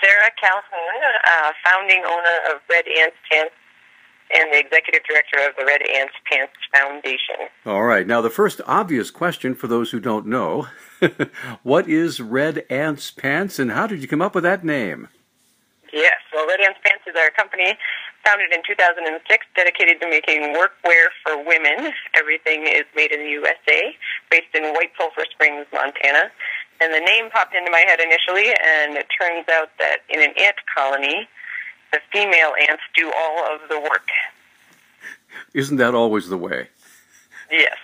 Sarah Calhoun, founding owner of Red Ants Pants and the executive director of the Red Ants Pants Foundation. All right. Now, the first obvious question for those who don't know, what is Red Ants Pants and how did you come up with that name? Yes, well, Red Ants Pants is our company, founded in 2006, dedicated to making workwear for women. Everything is made in the USA, based in White Sulphur Springs, Montana. And the name popped into my head initially, and it turns out that in an ant colony, the female ants do all of the work. Isn't that always the way? Yes.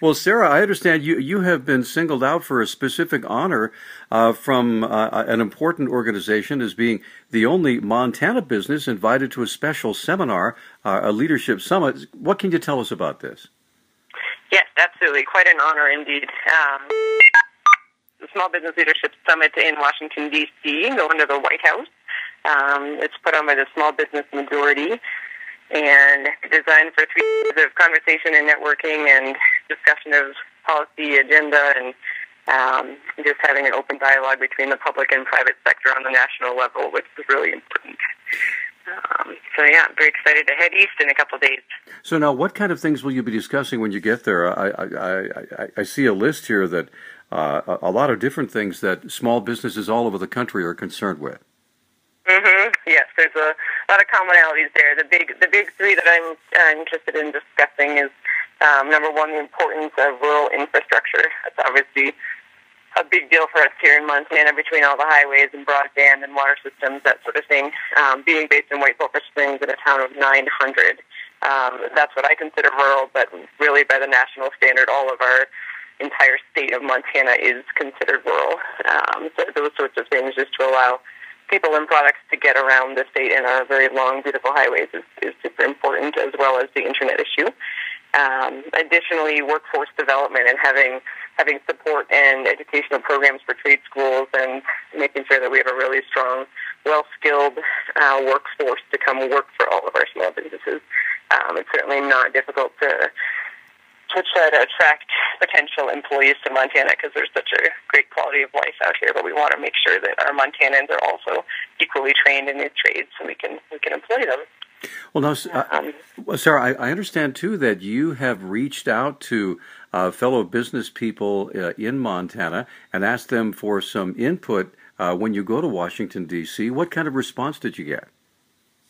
Well, Sarah, I understand you have been singled out for a specific honor from an important organization as being the only Montana business invited to a special seminar, a leadership summit. What can you tell us about this? Yes, absolutely. Quite an honor indeed. The Small Business Leadership Summit in Washington, D.C., going to the White House. It's put on by the Small Business Majority and designed for 3 days of conversation and networking and discussion of policy agenda and just having an open dialogue between the public and private sector on the national level, which is really important. So yeah, I'm very excited to head east in a couple of days. So now, what kind of things will you be discussing when you get there? I see a list here that a lot of different things that small businesses all over the country are concerned with. Mm-hmm. Yes, there's a lot of commonalities there. The big 3 that I'm interested in discussing is number 1, the importance of rural infrastructure. That's obviously a big deal for us here in Montana, between all the highways and broadband and water systems, that sort of thing. Being based in White Sulphur Springs in a town of 900, that's what I consider rural, but really by the national standard, all of our entire state of Montana is considered rural. So those sorts of things, just to allow people and products to get around the state in our very long, beautiful highways is super important, as well as the internet issue. Additionally, workforce development and having support and educational programs for trade schools and making sure that we have a really strong, well-skilled workforce to come work for all of our small businesses. It's certainly not difficult to try to attract potential employees to Montana because there's such a great quality of life out here, but we want to make sure that our Montanans are also equally trained in these trades so we can employ them. Well, now, Sarah, I understand, too, that you have reached out to fellow business people in Montana and asked them for some input when you go to Washington, D.C. What kind of response did you get?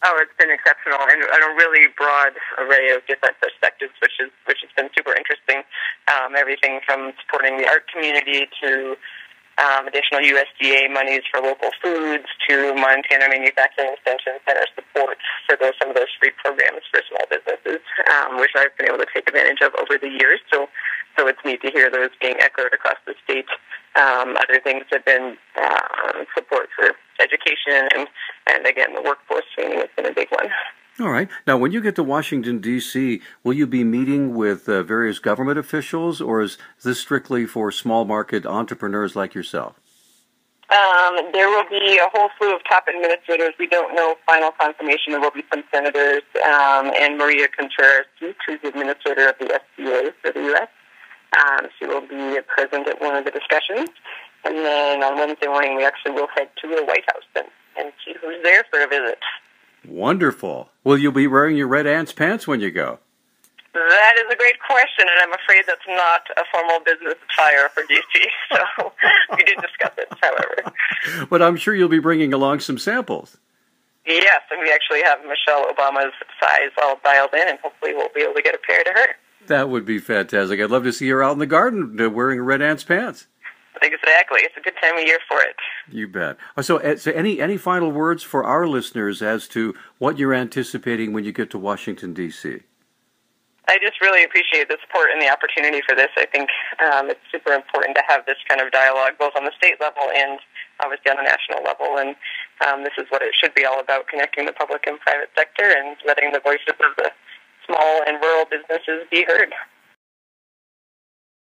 Oh, it's been exceptional, and a really broad array of different perspectives, which has been super interesting. Everything from supporting the art community to additional USDA monies for local foods to Montana Manufacturing Extension Center support for some of those free programs for small businesses, which I've been able to take advantage of over the years. So it's neat to hear those being echoed across the state. Other things have been support for education and again, the workforce training has been a big one. All right. Now, when you get to Washington, D.C., will you be meeting with various government officials, or is this strictly for small market entrepreneurs like yourself? There will be a whole slew of top administrators. We don't know final confirmation. There will be some senators and Maria Contreras, who's the administrator of the SBA for the U.S. She will be present at one of the discussions. And then on Wednesday morning, we actually will head to the White House and see who's there for a visit. Wonderful. Will you be wearing your Red Ants pants when you go? That is a great question, and I'm afraid that's not a formal business attire for D.C., so we did discuss it, however. But I'm sure you'll be bringing along some samples. Yes, and we actually have Michelle Obama's size all dialed in, and hopefully we'll be able to get a pair to her. That would be fantastic. I'd love to see her out in the garden wearing Red Ants pants. Exactly. It's a good time of year for it. You bet. So any final words for our listeners as to what you're anticipating when you get to Washington, D.C.? I just really appreciate the support and the opportunity for this. I think it's super important to have this kind of dialogue, both on the state level and obviously on the national level. And this is what it should be all about, connecting the public and private sector and letting the voices of the small and rural businesses be heard.